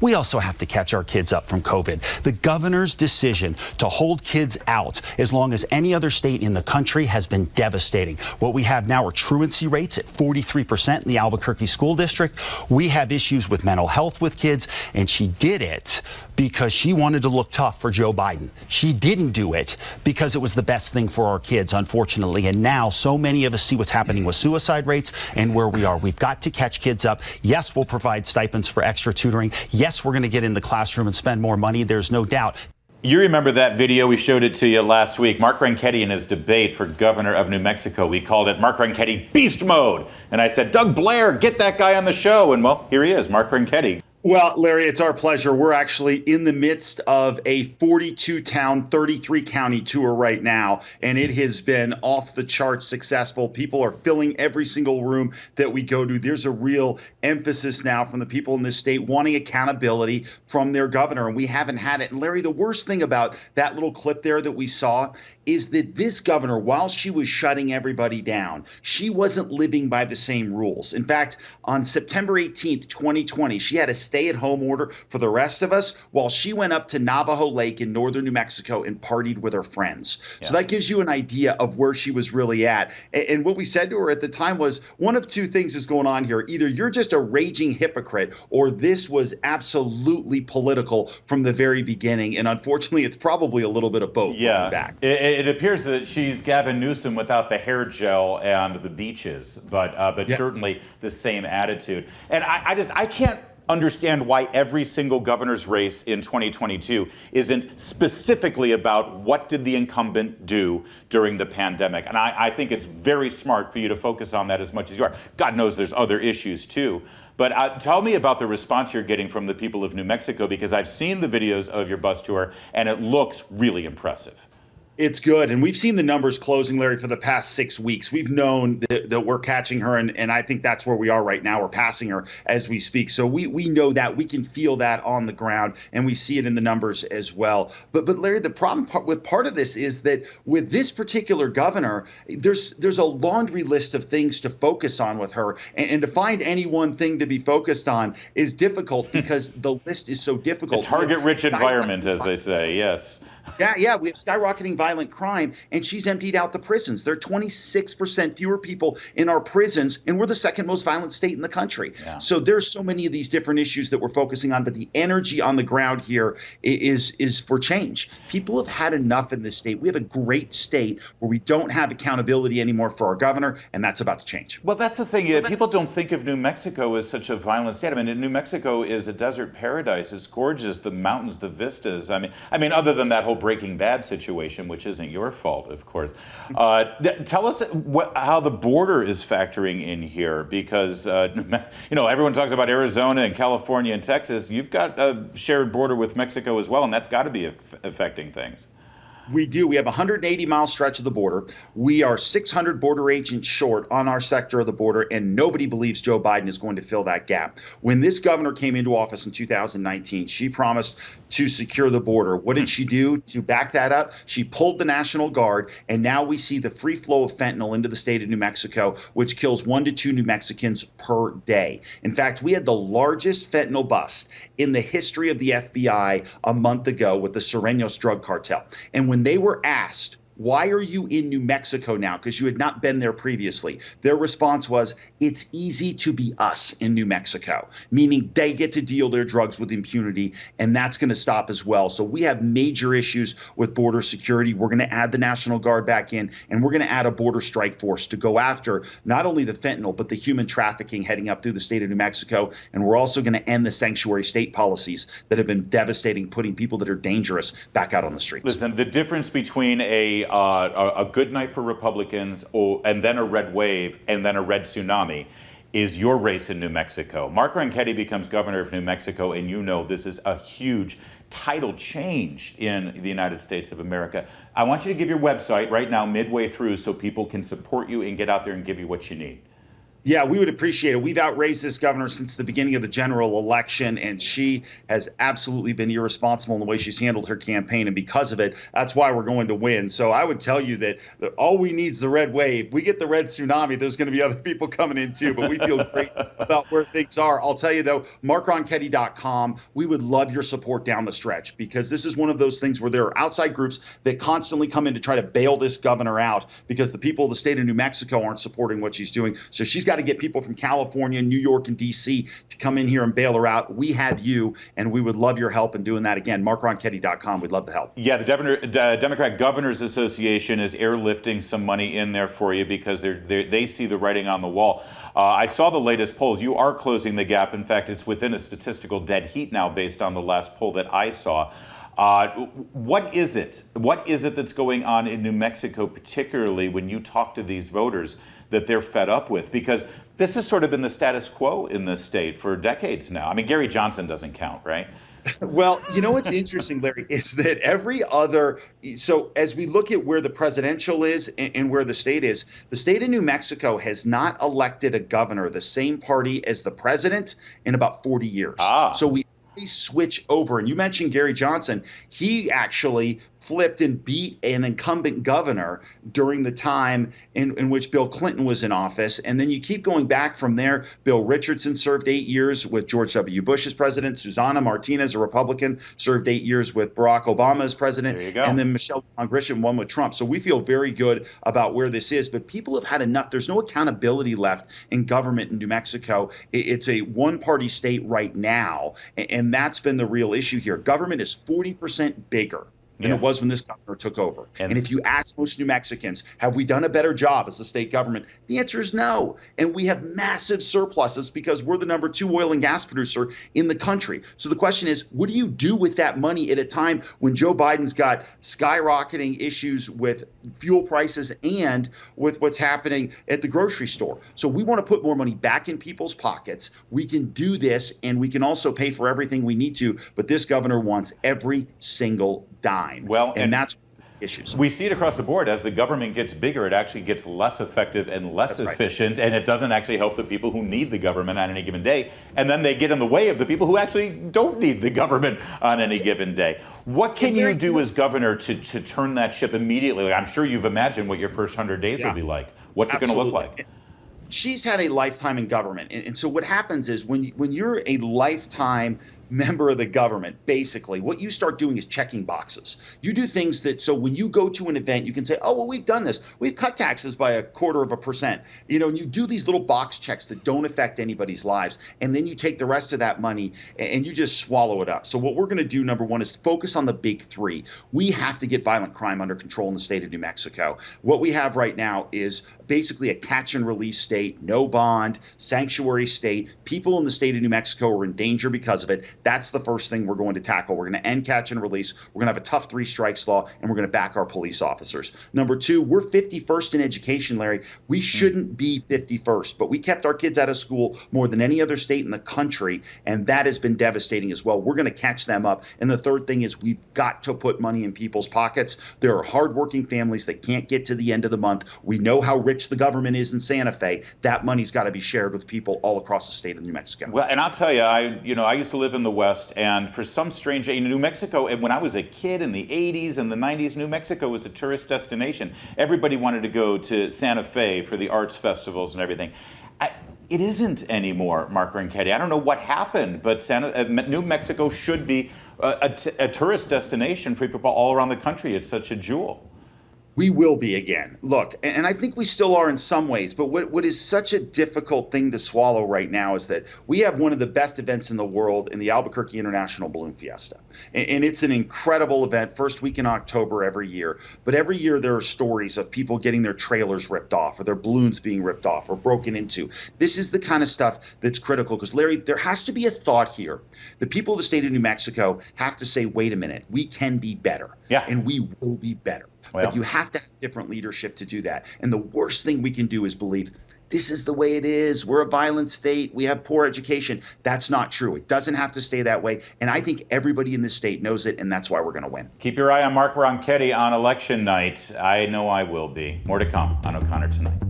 we also have to catch our kids up from COVID. The governor's decision to hold kids out as long as any other state in the country has been devastating. What we have now are truancy rates at 43% in the Albuquerque School District. We have issues with mental health with kids, and she did it because she wanted to look tough for Joe Biden. She didn't do it because it was the best thing for our kids, unfortunately. And now so many of us see what's happening with suicide rates and where we are. We've got to catch kids up. Yes, we'll provide stipends for extra tutoring. Yes, we're going to get in the classroom and spend more money. There's no doubt. You remember that video? We showed it to you last week. Mark Ronchetti in his debate for governor of New Mexico. We called it Mark Ronchetti Beast Mode. And I said, Doug Blair, get that guy on the show. And well, here he is, Mark Ronchetti. Well, Larry, it's our pleasure. We're actually in the midst of a 42-town, 33-county tour right now, and it has been off the charts successful. People are filling every single room that we go to. There's a real emphasis now from the people in this state wanting accountability from their governor, and we haven't had it. And Larry, the worst thing about that little clip there that we saw is that this governor, while she was shutting everybody down, she wasn't living by the same rules. In fact, on September 18th, 2020, she had a stay-at-home order for the rest of us while she went up to Navajo Lake in northern New Mexico and partied with her friends. Yeah. So that gives you an idea of where she was really at. And what we said to her at the time was, one of two things is going on here. Either you're just a raging hypocrite, or this was absolutely political from the very beginning. And unfortunately, it's probably a little bit of both. Yeah, back. It appears that she's Gavin Newsom without the hair gel and the beaches, but yeah, certainly the same attitude. And I can't understand why every single governor's race in 2022 isn't specifically about what did the incumbent do during the pandemic. And I think it's very smart for you to focus on that as much as you are. God knows there's other issues too. But tell me about the response you're getting from the people of New Mexico, because I've seen the videos of your bus tour and it looks really impressive. It's good. And we've seen the numbers closing, Larry, for the past 6 weeks. We've known that we're catching her, and I think that's where we are right now. We're passing her as we speak. So we know that. We can feel that on the ground, and we see it in the numbers as well. But Larry, the problem with part of this is that with this particular governor, there's a laundry list of things to focus on with her. And to find any one thing to be focused on is difficult because the list is so difficult. A target-rich environment, as they say, yes. Yeah, we have skyrocketing violent crime, and she's emptied out the prisons. There are 26% fewer people in our prisons, and we're the second most violent state in the country. Yeah. So there's so many of these different issues that we're focusing on, but the energy on the ground here is for change. People have had enough in this state. We have a great state where we don't have accountability anymore for our governor, and that's about to change. Well, that's the thing. People don't think of New Mexico as such a violent state. I mean, New Mexico is a desert paradise. It's gorgeous, the mountains, the vistas. I mean, other than that whole Breaking Bad situation, which isn't your fault, of course. Tell us how the border is factoring in here, because everyone talks about Arizona and California and Texas. You've got a shared border with Mexico as well, and that's got to be affecting things. We do. We have a 180-mile stretch of the border. We are 600 border agents short on our sector of the border, and nobody believes Joe Biden is going to fill that gap. When this governor came into office in 2019, she promised to secure the border. What did she do to back that up? She pulled the National Guard, and now we see the free flow of fentanyl into the state of New Mexico, which kills 1 to 2 New Mexicans per day. In fact, we had the largest fentanyl bust in the history of the FBI a month ago with the Sureños drug cartel. And when they were asked, why are you in New Mexico now? Because you had not been there previously. Their response was, it's easy to be us in New Mexico, meaning they get to deal their drugs with impunity, and that's going to stop as well. So we have major issues with border security. We're going to add the National Guard back in, and we're going to add a border strike force to go after not only the fentanyl, but the human trafficking heading up through the state of New Mexico. And we're also going to end the sanctuary state policies that have been devastating, putting people that are dangerous back out on the streets. Listen, the difference between a good night for Republicans and then a red wave and then a red tsunami is your race in New Mexico. Mark Ronchetti becomes governor of New Mexico, and you know this is a huge tidal change in the United States of America. I want you to give your website right now midway through so people can support you and get out there and give you what you need. Yeah, we would appreciate it. We've outraised this governor since the beginning of the general election, and she has absolutely been irresponsible in the way she's handled her campaign. And because of it, that's why we're going to win. So I would tell you that all we need is the red wave. We get the red tsunami, there's going to be other people coming in too, but we feel great about where things are. I'll tell you though, MarkRonchetti.com, we would love your support down the stretch, because this is one of those things where there are outside groups that constantly come in to try to bail this governor out because the people of the state of New Mexico aren't supporting what she's doing. So she's got to get people from California, New York, and D.C. to come in here and bail her out. We have you, and we would love your help in doing that. Again, MarkRonchetti.com. We'd love to help. Yeah, the Democrat Governors Association is airlifting some money in there for you because they see the writing on the wall. I saw the latest polls. You are closing the gap. In fact, it's within a statistical dead heat now based on the last poll that I saw. What is it? What is it that's going on in New Mexico, particularly when you talk to these voters, that they're fed up with? Because this has sort of been the status quo in this state for decades now. I mean, Gary Johnson doesn't count, right? Well, you know what's interesting, Larry, is that so as we look at where the presidential is and where the state is, the state of New Mexico has not elected a governor, the same party as the president, in about 40 years. So we switch over. And you mentioned Gary Johnson. He actually flipped and beat an incumbent governor during the time in which Bill Clinton was in office. And then you keep going back from there. Bill Richardson served 8 years with George W. Bush as president. Susana Martinez, a Republican, served 8 years with Barack Obama as president. There you go. And then Lujan Grisham won with Trump. So we feel very good about where this is. But people have had enough. There's no accountability left in government in New Mexico. It's a one-party state right now. And that's been the real issue here. Government is 40% bigger than it was when this governor took over. And if you ask most New Mexicans, have we done a better job as a state government? The answer is no. And we have massive surpluses because we're the #2 oil and gas producer in the country. So the question is, what do you do with that money at a time when Joe Biden's got skyrocketing issues with fuel prices and with what's happening at the grocery store? So we want to put more money back in people's pockets. We can do this, and we can also pay for everything we need to. But this governor wants every single dime. Well, and that's issues. We see it across the board. As the government gets bigger, it actually gets less effective and less efficient, and it doesn't actually help the people who need the government on any given day. And then they get in the way of the people who actually don't need the government on any given day. What can you do as governor to turn that ship immediately? I'm sure you've imagined what your first 100 days will be like. What's it going to look like? She's had a lifetime in government. And so what happens is when you're a lifetime member of the government, basically, what you start doing is checking boxes. You do things so when you go to an event, you can say, oh, well, we've done this. We've cut taxes by 0.25%. And you do these little box checks that don't affect anybody's lives. And then you take the rest of that money and you just swallow it up. So what we're going to do, number one, is focus on the big three. We have to get violent crime under control in the state of New Mexico. What we have right now is basically a catch and release state, no bond, sanctuary state. People in the state of New Mexico are in danger because of it. That's the first thing we're going to tackle. We're going to end catch and release. We're going to have a tough 3 strikes law, and we're going to back our police officers. Number 2, we're 51st in education, Larry. We shouldn't be 51st, but we kept our kids out of school more than any other state in the country, and that has been devastating as well. We're going to catch them up. And the third thing is we've got to put money in people's pockets. There are hardworking families that can't get to the end of the month. We know how rich the government is in Santa Fe. That money's got to be shared with people all across the state of New Mexico. Well, and I'll tell you, I used to live in the West, and for some strange, New Mexico, and when I was a kid in the 80s and the 90s, New Mexico was a tourist destination. Everybody wanted to go to Santa Fe for the arts festivals and everything. It isn't anymore, Mark Ronchetti. I don't know what happened, but New Mexico should be a tourist destination for people all around the country. It's such a jewel. We will be again. Look, and I think we still are in some ways, but what is such a difficult thing to swallow right now is that we have one of the best events in the world in the Albuquerque International Balloon Fiesta. And it's an incredible event, first week in October every year. But every year there are stories of people getting their trailers ripped off or their balloons being ripped off or broken into. This is the kind of stuff that's critical because, Larry, there has to be a thought here. The people of the state of New Mexico have to say, wait a minute, we can be better. Yeah. And we will be better. Well, but you have to have different leadership to do that. And the worst thing we can do is believe this is the way it is. We're a violent state. We have poor education. That's not true. It doesn't have to stay that way. And I think everybody in this state knows it, and that's why we're going to win. Keep your eye on Mark Ronchetti on election night. I know I will be. More to come on O'Connor Tonight.